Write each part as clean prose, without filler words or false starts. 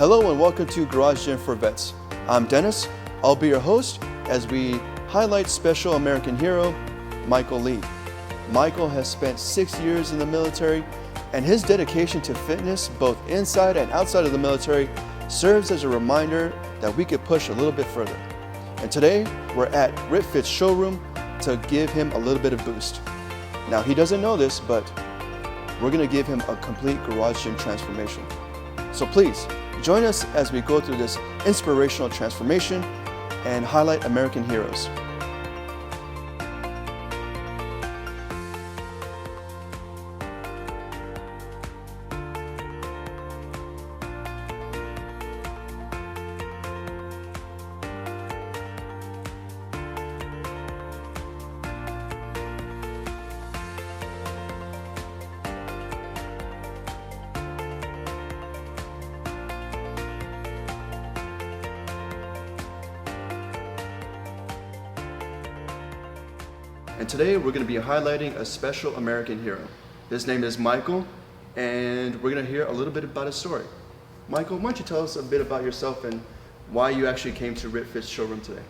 Hello and welcome to Garage Gym for Vets. I'm Dennis. I'll be your host as we highlight special American hero, Michael Lee. Michael has spent 6 years in the military, and his dedication to fitness, both inside and outside of the military, serves as a reminder that we could push a little bit further. And today, we're at RipFit's showroom to give him a little bit of boost. Now, he doesn't know this, but we're gonna give him a complete garage gym transformation. So please, join us as we go through this inspirational transformation and highlight American heroes. And today we're going to be highlighting a special American hero. His name is Michael, and we're going to hear a little bit about his story. Michael, why don't you tell us a bit about yourself and why you actually came to RipFit's showroom today?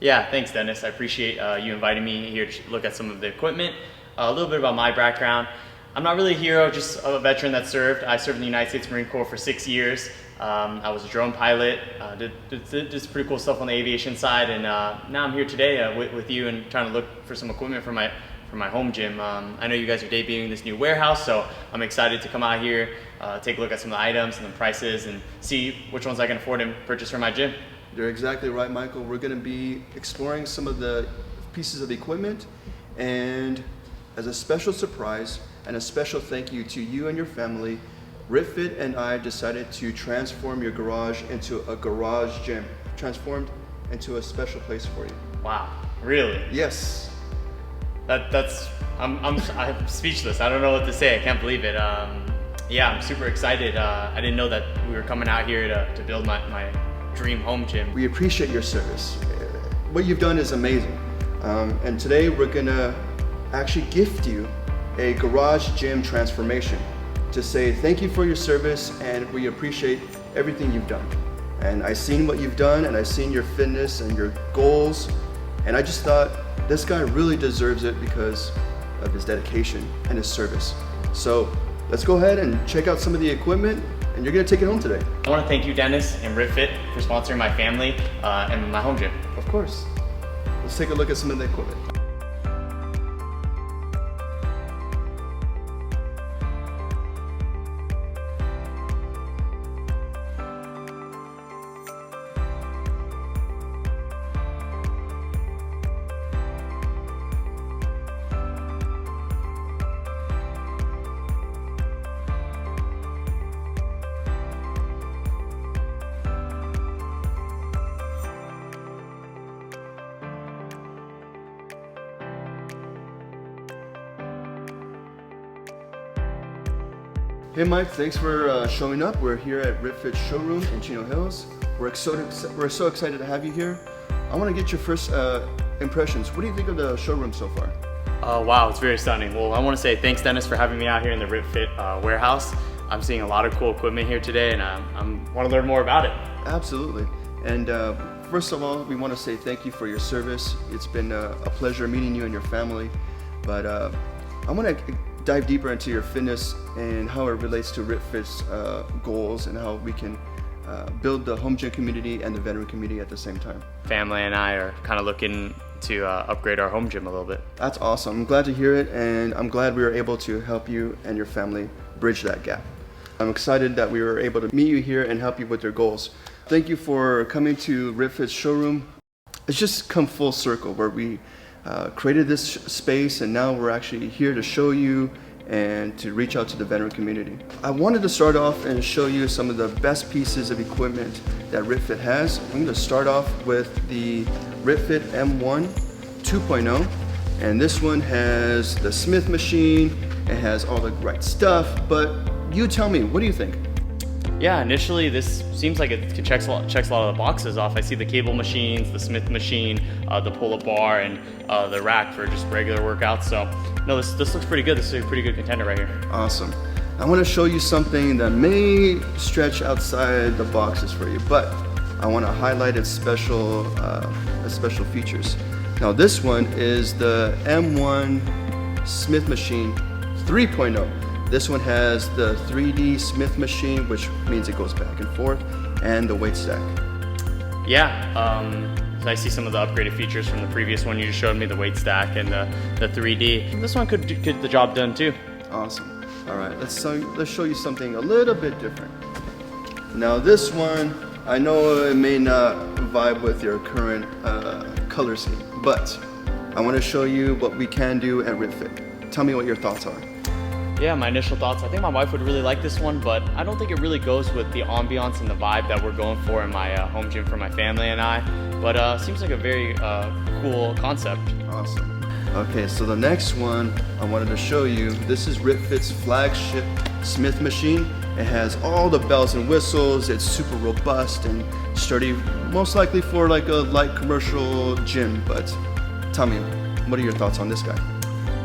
Yeah, thanks Dennis. I appreciate you inviting me here to look at some of the equipment. A little bit about my background. I'm not really a hero, just a veteran that served. I served in the United States Marine Corps for 6 years. I was a drone pilot, did some pretty cool stuff on the aviation side, and now I'm here today with you and trying to look for some equipment for my home gym. I know you guys are debuting this new warehouse, so I'm excited to come out here, take a look at some of the items and the prices and see which ones I can afford and purchase for my gym. You're exactly right, Michael. We're going to be exploring some of the pieces of equipment, and as a special surprise and a special thank you to you and your family, RipFit and I decided to transform your garage into a garage gym, transformed into a special place for you. Wow, really? Yes. I'm speechless. I don't know what to say. I can't believe it. Yeah, I'm super excited. I didn't know that we were coming out here to build my dream home gym. We appreciate your service. What you've done is amazing. And today we're gonna actually gift you a garage gym transformation to say thank you for your service and we appreciate everything you've done. And I've seen what you've done and I've seen your fitness and your goals, and I just thought this guy really deserves it because of his dedication and his service. So let's go ahead and check out some of the equipment, and you're gonna take it home today. I want to thank you Dennis and RipFit for sponsoring my family and my home gym. Of course. Let's take a look at some of the equipment. Hey Mike, thanks for showing up. We're here at RipFit's showroom in Chino Hills. We're so excited to have you here. I want to get your first impressions. What do you think of the showroom so far? Wow, it's very stunning. Well, I want to say thanks Dennis for having me out here in the RipFit warehouse. I'm seeing a lot of cool equipment here today, and I want to learn more about it. Absolutely. And first of all, we want to say thank you for your service. It's been a pleasure meeting you and your family. But I want to dive deeper into your fitness and how it relates to RipFit's goals and how we can build the home gym community and the veteran community at the same time. Family and I are kind of looking to upgrade our home gym a little bit. That's awesome. I'm glad to hear it, and I'm glad we were able to help you and your family bridge that gap. I'm excited that we were able to meet you here and help you with your goals. Thank you for coming to RipFit's showroom. It's just come full circle where we created this space, and now we're actually here to show you and to reach out to the veteran community. I wanted to start off and show you some of the best pieces of equipment that RipFit has. I'm going to start off with the RipFit M1 2.0, and this one has the Smith machine. It has all the right stuff, but you tell me, what do you think? Yeah, initially this seems like it checks a lot of the boxes off. I see the cable machines, the Smith machine, the pull-up bar, and the rack for just regular workouts. So no, this looks pretty good. This is a pretty good contender right here. Awesome. I want to show you something that may stretch outside the boxes for you, but I want to highlight its special features. Now this one is the M1 Smith Machine 3.0. This one has the 3D Smith Machine, which means it goes back and forth, and the weight stack. Yeah, I see some of the upgraded features from the previous one you just showed me, the weight stack and the 3D. This one could get the job done too. Awesome. All right, let's show you something a little bit different. Now this one, I know it may not vibe with your current color scheme, but I want to show you what we can do at RitFit. Tell me what your thoughts are. Yeah, my initial thoughts, I think my wife would really like this one, but I don't think it really goes with the ambiance and the vibe that we're going for in my home gym for my family and I. But seems like a very cool concept. Awesome. Okay, so the next one I wanted to show you, this is RitFit's flagship Smith machine. It has all the bells and whistles, it's super robust and sturdy, most likely for like a light commercial gym, but tell me, what are your thoughts on this guy?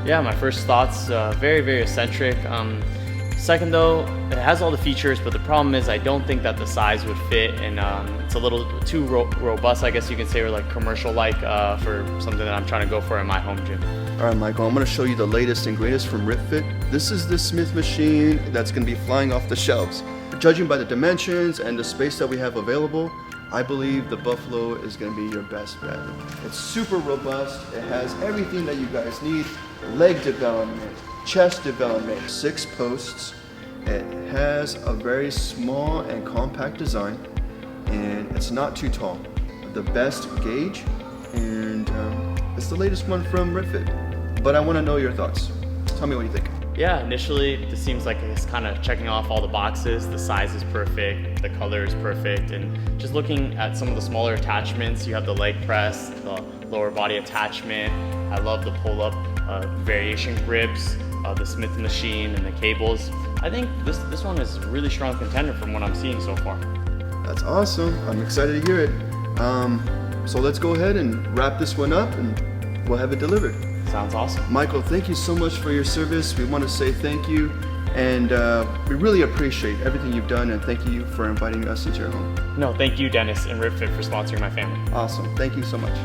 Yeah, my first thoughts, very, very eccentric. Second though, it has all the features, but the problem is I don't think that the size would fit, and it's a little too robust, I guess you can say, or like commercial-like for something that I'm trying to go for in my home gym. All right, Michael, I'm gonna show you the latest and greatest from RitFit. This is the Smith machine that's gonna be flying off the shelves. Judging by the dimensions and the space that we have available, I believe the Buffalo is gonna be your best bet. It's super robust, it has everything that you guys need, leg development, chest development, 6 posts. It has a very small and compact design, and it's not too tall. The best gauge, and it's the latest one from RitFit. But I wanna know your thoughts. Tell me what you think. Yeah, initially this seems like it's kind of checking off all the boxes. The size is perfect, the color is perfect, and just looking at some of the smaller attachments, you have the leg press, the lower body attachment. I love the pull-up variation grips, the Smith machine, and the cables. I think this one is a really strong contender from what I'm seeing so far. That's awesome. I'm excited to hear it. So let's go ahead and wrap this one up and we'll have it delivered. Sounds awesome. Michael, thank you so much for your service. We want to say thank you, and we really appreciate everything you've done, and thank you for inviting us into your home. No, thank you, Dennis and RitFit, for sponsoring my family. Awesome. Thank you so much.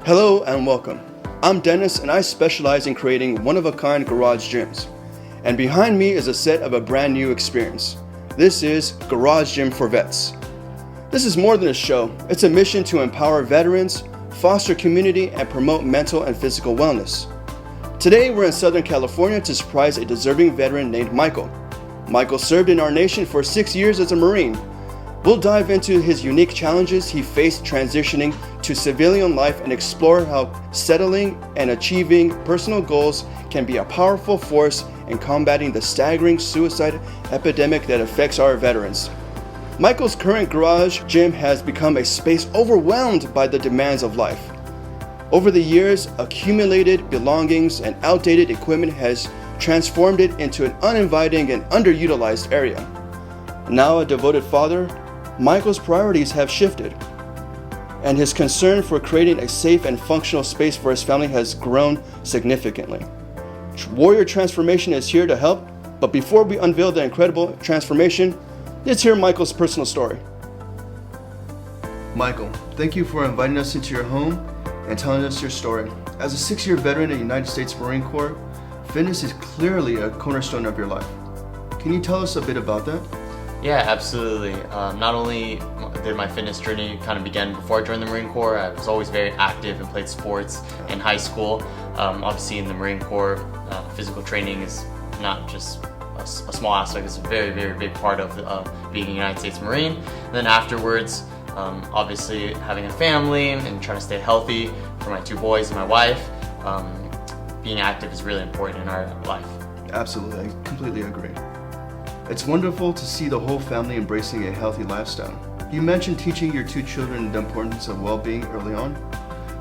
Hello and welcome. I'm Dennis, and I specialize in creating one-of-a-kind garage gyms. And behind me is a set of a brand new experience. This is Garage Gym for Vets. This is more than a show. It's a mission to empower veterans, foster community, and promote mental and physical wellness. Today we're in Southern California to surprise a deserving veteran named Michael. Michael served in our nation for 6 years as a Marine. We'll dive into his unique challenges he faced transitioning to civilian life and explore how settling and achieving personal goals can be a powerful force in combating the staggering suicide epidemic that affects our veterans. Michael's current garage gym has become a space overwhelmed by the demands of life. Over the years, accumulated belongings and outdated equipment has transformed it into an uninviting and underutilized area. Now a devoted father, Michael's priorities have shifted, and his concern for creating a safe and functional space for his family has grown significantly. Warrior Transformation is here to help, but before we unveil the incredible transformation, let's hear Michael's personal story. Michael, thank you for inviting us into your home and telling us your story. As a 6-year veteran of the United States Marine Corps, fitness is clearly a cornerstone of your life. Can you tell us a bit about that? Yeah, absolutely. Not only did my fitness journey kind of begin before I joined the Marine Corps, I was always very active and played sports in high school. Obviously in the Marine Corps, physical training is not just a small aspect, it's a very, very big part of being a United States Marine. And then afterwards, obviously having a family and trying to stay healthy for my 2 boys and my wife, being active is really important in our life. Absolutely, I completely agree. It's wonderful to see the whole family embracing a healthy lifestyle. You mentioned teaching your 2 children the importance of well-being early on.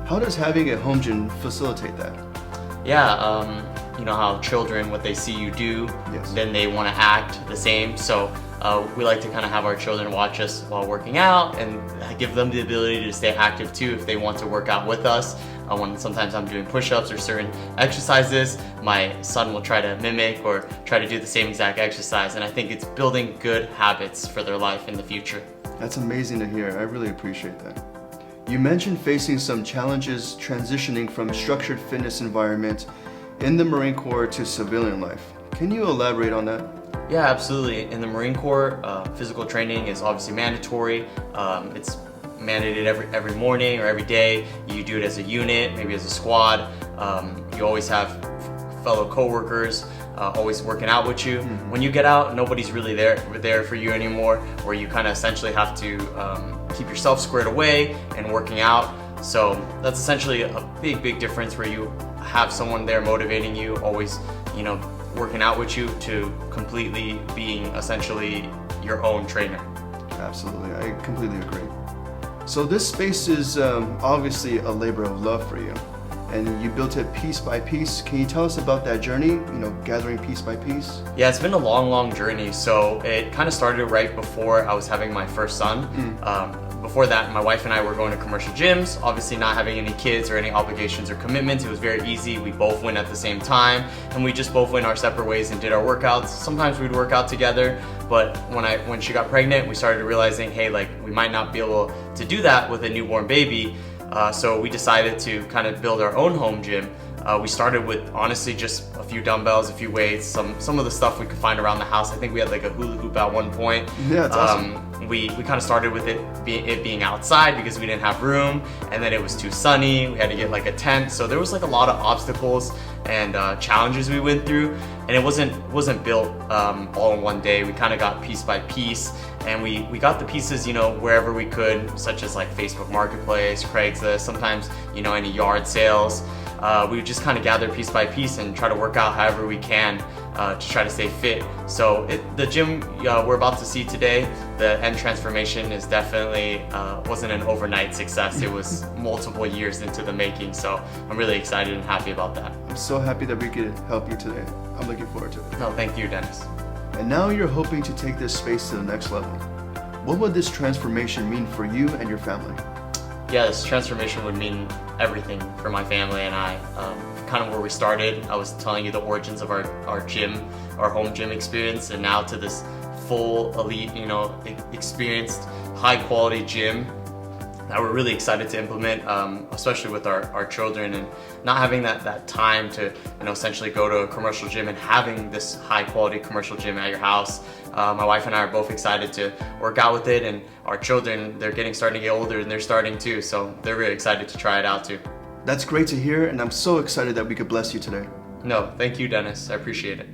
How does having a home gym facilitate that? Yeah, you know how children, what they see you do, Yes. then they want to act the same. So we like to kind of have our children watch us while working out and give them the ability to stay active too if they want to work out with us. When sometimes I'm doing push-ups or certain exercises, my son will try to mimic or try to do the same exact exercise, and I think it's building good habits for their life in the future. That's amazing to hear. I really appreciate that. You mentioned facing some challenges transitioning from a structured fitness environment in the Marine Corps to civilian life. Can you elaborate on that? Yeah, absolutely. In the Marine Corps, physical training is obviously mandatory. It's mandated every morning or every day. You do it as a unit, maybe as a squad. You always have fellow coworkers always working out with you. When you get out, nobody's really there for you anymore, where you kind of essentially have to keep yourself squared away and working out. So that's essentially a big difference, where you have someone there motivating you, always, you know, working out with you, to completely being essentially your own trainer. Absolutely, I completely agree. So this space is obviously a labor of love for you, and you built it piece by piece. Can you tell us about that journey, you know, gathering piece by piece? Yeah, it's been a long journey. So it kind of started right before I was having my first son. Before that, my wife and I were going to commercial gyms, obviously not having any kids or any obligations or commitments. It was very easy. We both went at the same time, and we just both went our separate ways and did our workouts. Sometimes we'd work out together, but when she got pregnant, we started realizing, hey, like, we might not be able to do that with a newborn baby. So we decided to kind of build our own home gym. We started with honestly just a few dumbbells, a few weights, some of the stuff we could find around the house. I think we had like a hula hoop at one point. Yeah, that's awesome. We kind of started with it being outside because we didn't have room, and then it was too sunny. We had to get like a tent, so there was like a lot of obstacles and challenges we went through, and it wasn't built all in one day. We kind of got piece by piece, and we got the pieces, you know, wherever we could, such as like Facebook Marketplace, Craigslist, sometimes, you know, any yard sales. We would just kind of gather piece by piece and try to work out however we can to try to stay fit. So the gym we're about to see today, the end transformation is definitely wasn't an overnight success. It was multiple years into the making. So I'm really excited and happy about that. I'm so happy that we could help you today. I'm looking forward to it. No, thank you, Dennis. And now you're hoping to take this space to the next level. What would this transformation mean for you and your family? Yeah, this transformation would mean everything for my family and I. Kind of where we started, I was telling you the origins of our gym, our home gym experience, and now to this full elite, you know, experienced, high quality gym that we're really excited to implement, especially with our children, and not having that time to, you know, essentially go to a commercial gym and having this high quality commercial gym at your house. My wife and I are both excited to work out with it, and our children, they're starting to get older and they're starting too, so they're really excited to try it out too. That's great to hear, and I'm so excited that we could bless you today. No, thank you, Dennis. I appreciate it.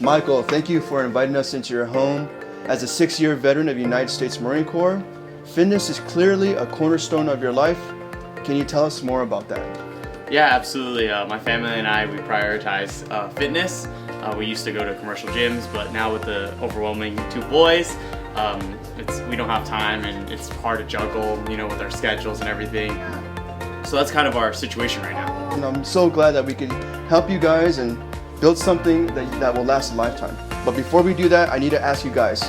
Michael, thank you for inviting us into your home. As a 6-year veteran of the United States Marine Corps, fitness is clearly a cornerstone of your life. Can you tell us more about that? Yeah, absolutely. My family and I, we prioritize fitness. We used to go to commercial gyms, but now with the overwhelming 2 boys, we don't have time, and it's hard to juggle, you know, with our schedules and everything. So that's kind of our situation right now. And I'm so glad that we can help you guys and build something that will last a lifetime. But before we do that, I need to ask you guys,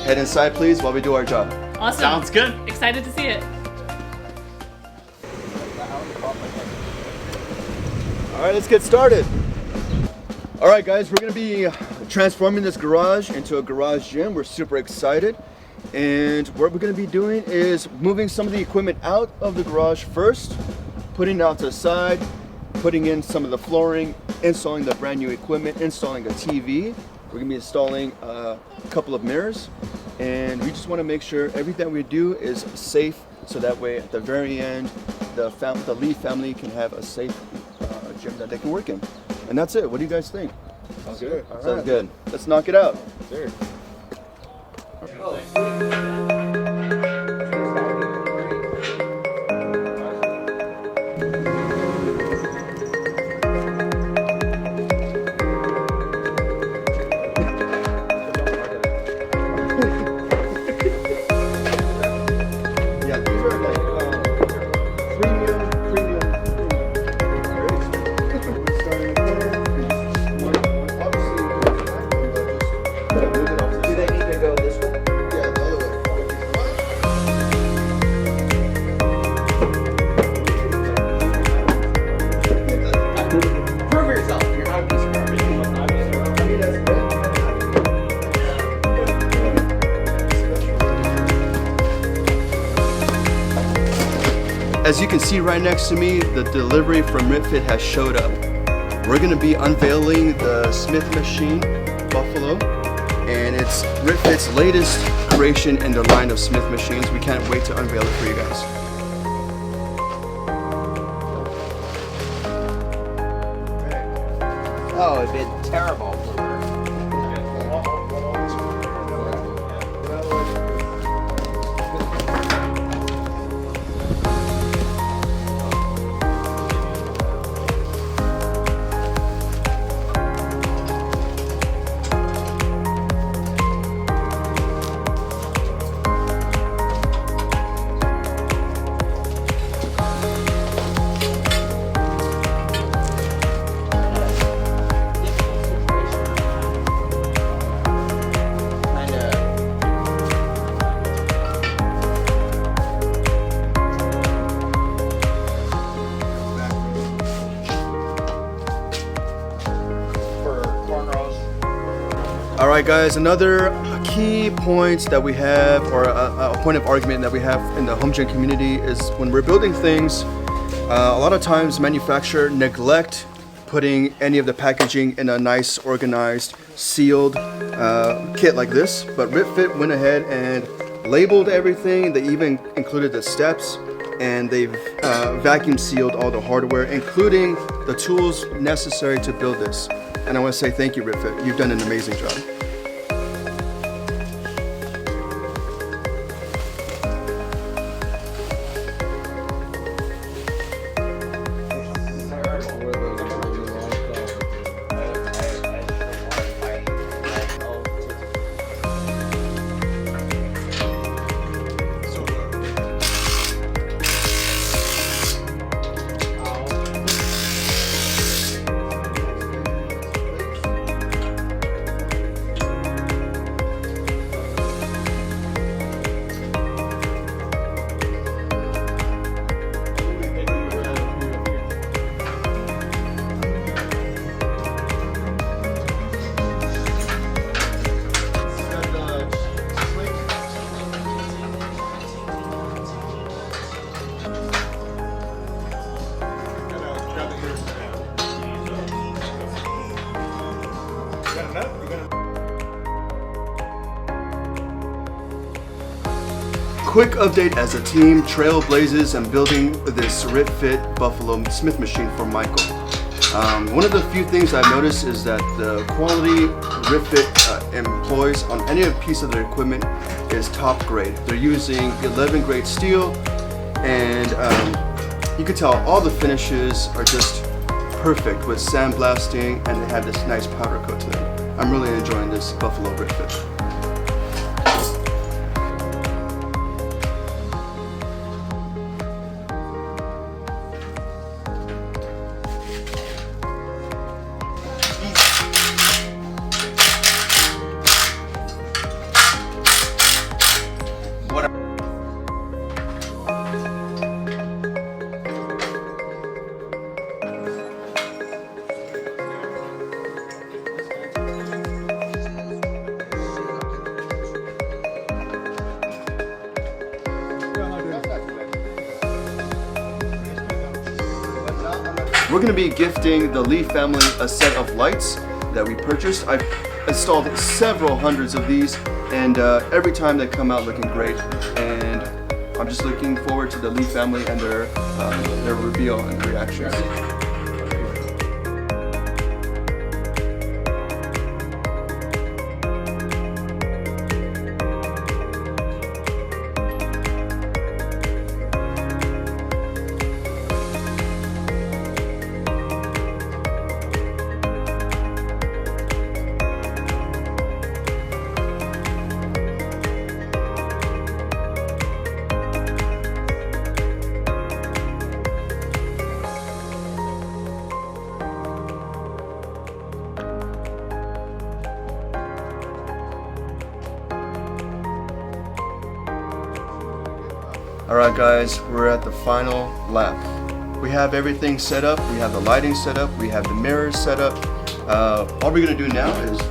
head inside please while we do our job. Awesome. Sounds good. Excited to see it. All right, let's get started. All right, guys, we're gonna be transforming this garage into a garage gym. We're super excited. And what we're gonna be doing is moving some of the equipment out of the garage first, putting it out to the side, putting in some of the flooring, installing the brand new equipment, installing a TV. We're gonna be installing a couple of mirrors, and we just wanna make sure everything we do is safe, so that way at the very end, the Lee family can have a safe gym that they can work in. And that's it. What do you guys think? Sounds good. All right. Sounds good. Let's knock it out. Sure. as you can see right next to me, the delivery from RitFit has showed up. We're gonna be unveiling the Smith Machine Buffalo, and it's RitFit's latest creation in the line of Smith machines. We can't wait to unveil it for you guys. Oh, it'd been terrible. All right, guys, another key point that we have, or a point of argument that we have in the home gym community, is when we're building things, a lot of times manufacturers neglect putting any of the packaging in a nice, organized, sealed kit like this. But RitFit went ahead and labeled everything. They even included the steps, and they've vacuum sealed all the hardware, including the tools necessary to build this. And I want to say thank you, RitFit. You've done an amazing job. Quick update as a team trailblazes and building this RitFit Buffalo Smith machine for Michael. One of the few things I've noticed is that the quality RitFit employs on any piece of their equipment is top grade. They're using 11 grade steel, and you can tell all the finishes are just perfect with sandblasting, and they have this nice powder coat to them. I'm really enjoying this Buffalo RitFit. We're going to be gifting the Lee family a set of lights that we purchased. I've installed several hundreds of these, and every time they come out looking great. And I'm just looking forward to the Lee family and their reveal and reactions. Alright guys, we're at the final lap. We have everything set up, we have the lighting set up, we have the mirrors set up. All we're going to do now is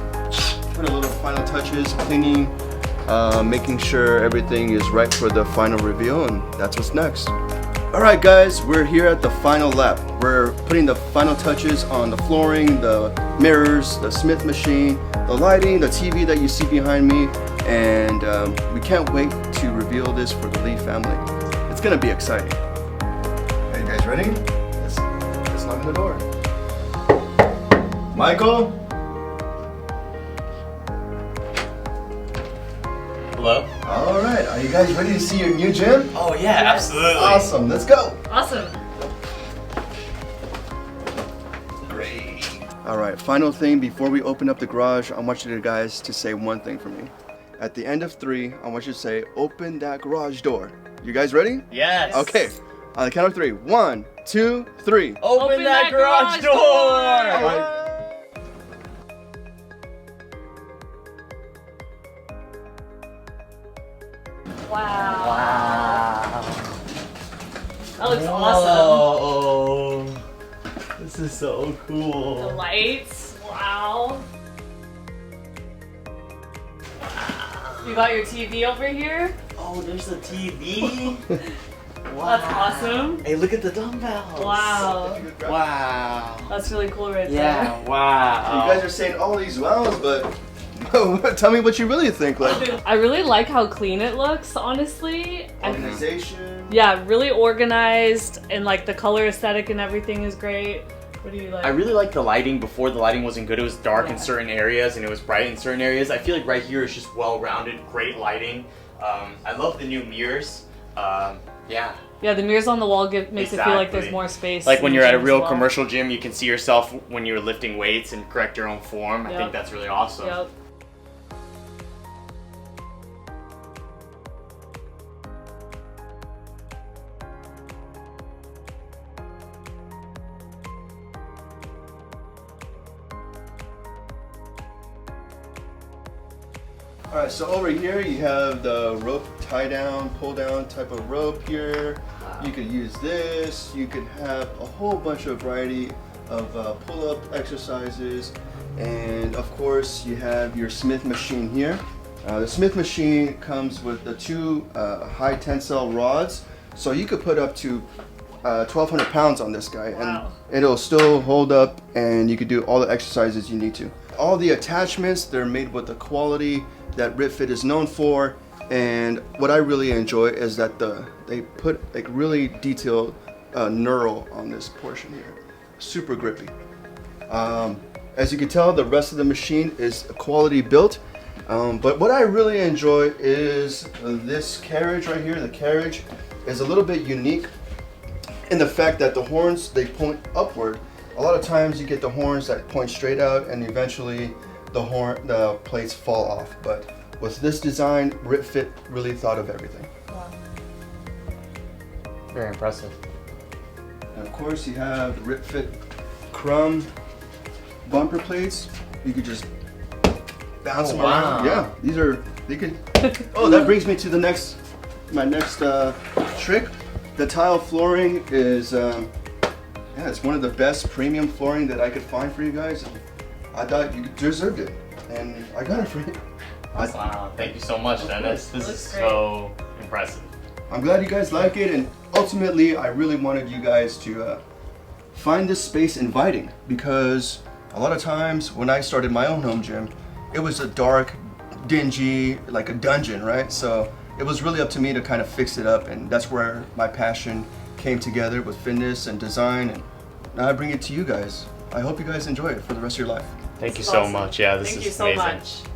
put a little final touches, cleaning, making sure everything is right for the final reveal, and that's what's next. All right, guys, we're here at the final lap. We're putting the final touches on the flooring, the mirrors, the Smith machine, the lighting, the TV that you see behind me, and we can't wait to reveal this for the Lee family. It's gonna be exciting. Are you guys ready? Let's knock on the door. Michael? Hello? All right, are you guys ready to see your new gym? Oh yeah, absolutely. Awesome, let's go. Awesome. Great. All right, final thing before we open up the garage, I want you guys to say one thing for me. At the end of 3, I want you to say, open that garage door. You guys ready? Yes. Okay, on the count of 3. 1, 2, 3. Open that garage door. All right. Wow. That looks awesome. Oh, this is so The cool. lights. Wow. You got your TV over here? Oh, there's a TV. Wow. That's awesome. Hey, look at the dumbbells. Wow. Wow. That's really cool right Yeah. You Wow. guys are saying all these wows, but tell me what you really think. Like there. I really like how clean it looks, honestly. organization. Yeah, really organized, and like the color aesthetic and everything is great. What do you like? I really like the lighting. Before, the lighting wasn't good. It was dark in Yeah. certain areas and it was bright in certain areas. I feel like right here is just well-rounded, great lighting. I love the new mirrors. Yeah. Yeah, the mirrors on the wall makes it feel like there's Exactly. more space. Like in when the you're at a gym as real well. commercial gym, you can see yourself when you're lifting weights and correct your own form. I Yep. think that's really awesome. Yep. All right, so over here you have the rope tie down, pull down type of rope here. You could use this. You could have a whole bunch of variety of pull-up exercises. And of course you have your Smith machine here. The Smith machine comes with the 2 high tensile rods. So you could put up to 1,200 pounds on this guy. Wow. And it'll still hold up and you could do all the exercises you need to. All the attachments, they're made with the quality that RipFit is known for, and what I really enjoy is that they put like really detailed knurl on this portion here. Super grippy. As you can tell, the rest of the machine is quality built, but what I really enjoy is this carriage right here. The carriage is a little bit unique in the fact that the horns, they point upward. A lot of times you get the horns that point straight out and eventually the plates fall off, but with this design, RipFit really thought of everything. Wow. Very impressive. And of course, you have the RipFit Crumb bumper plates. You could just bounce them around. Yeah, they can. Oh, that brings me to my next trick. The tile flooring is, it's one of the best premium flooring that I could find for you guys. I thought you deserved it, and I got it for you. Wow, thank you so much, Dennis. This Looks is great. so impressive. I'm glad you guys like it, and ultimately, I really wanted you guys to find this space inviting, because a lot of times when I started my own home gym, it was a dark, dingy, like a dungeon, right? So it was really up to me to kind of fix it up, and that's where my passion came together with fitness and design, and now I bring it to you guys. I hope you guys enjoy it for the rest of your life. Thank you This is so awesome. much. Yeah, this Thank is you so amazing. much.